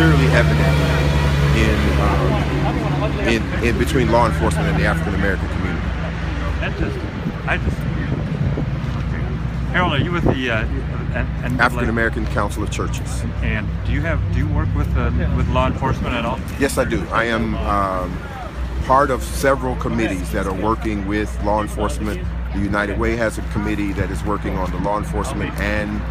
clearly evident in between law enforcement and the African American community. Harold, are you with the African American Council of Churches? And do you work with law enforcement at all? Yes, I do. I am part of several committees that are working with law enforcement. The United Way has a committee that is working on the law enforcement and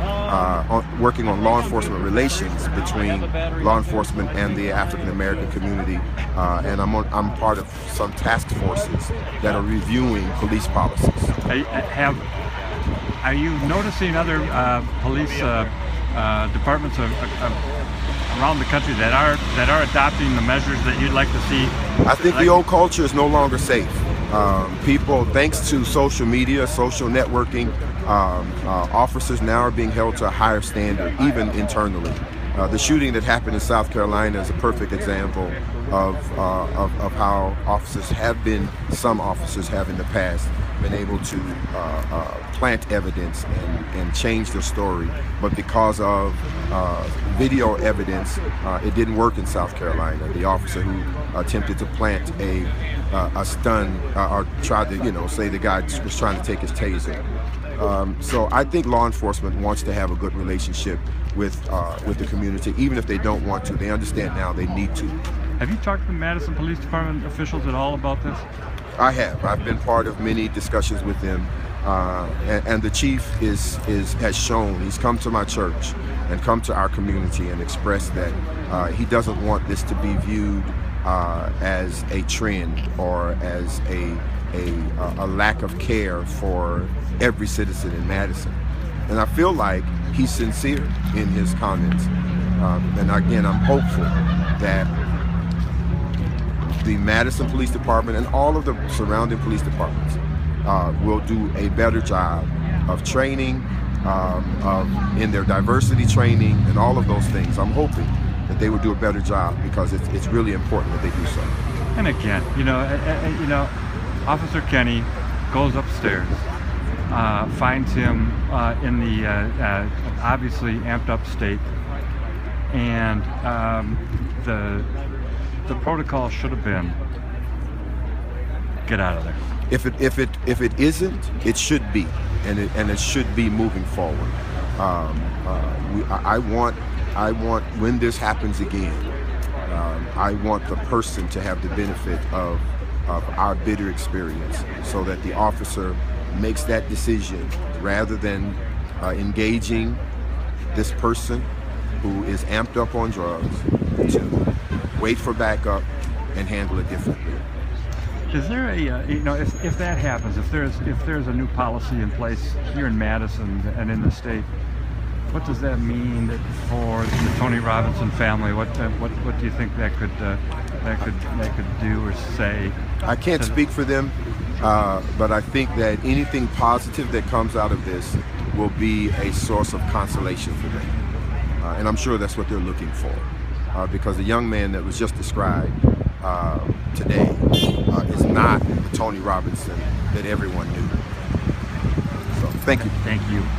working on law enforcement relations between law enforcement and the African American community. And I'm part of some task forces that are reviewing police policies. Are you noticing other police departments around the country that are adopting the measures that you'd like to see? I think the old culture is no longer safe. People, thanks to social media, social networking, officers now are being held to a higher standard, even internally. The shooting that happened in South Carolina is a perfect example of how some officers have in the past been able to plant evidence and change their story, but because of video evidence, it didn't work in South Carolina. The officer who attempted to plant a stun or tried to, say the guy was trying to take his taser. So I think law enforcement wants to have a good relationship with the community, even if they don't want to. They understand now they need to. Have you talked to the Madison Police Department officials at all about this? I have. I've been part of many discussions with them, and the chief has shown. He's come to my church and come to our community and expressed that he doesn't want this to be viewed as a trend or as a lack of care for every citizen in Madison. And I feel like he's sincere in his comments. And again, I'm hopeful that the Madison Police Department and all of the surrounding police departments will do a better job of training, in their diversity training and all of those things. I'm hoping that they will do a better job because it's really important that they do so. And again, Officer Kenny goes upstairs, finds him in the obviously amped up state, and the protocol should have been get out of there. If it isn't, it should be, and it should be moving forward. I want when this happens again, I want the person to have the benefit of our bitter experience, so that the officer makes that decision rather than engaging this person who is amped up on drugs to wait for backup and handle it differently. Is there a if that happens, if there's a new policy in place here in Madison and in the state, what does that mean for the Tony Robinson family? What do you think that could do or say? I can't speak for them, but I think that anything positive that comes out of this will be a source of consolation for them, and I'm sure that's what they're looking for, because the young man that was just described today is not the Tony Robinson that everyone knew. So thank you. Thank you.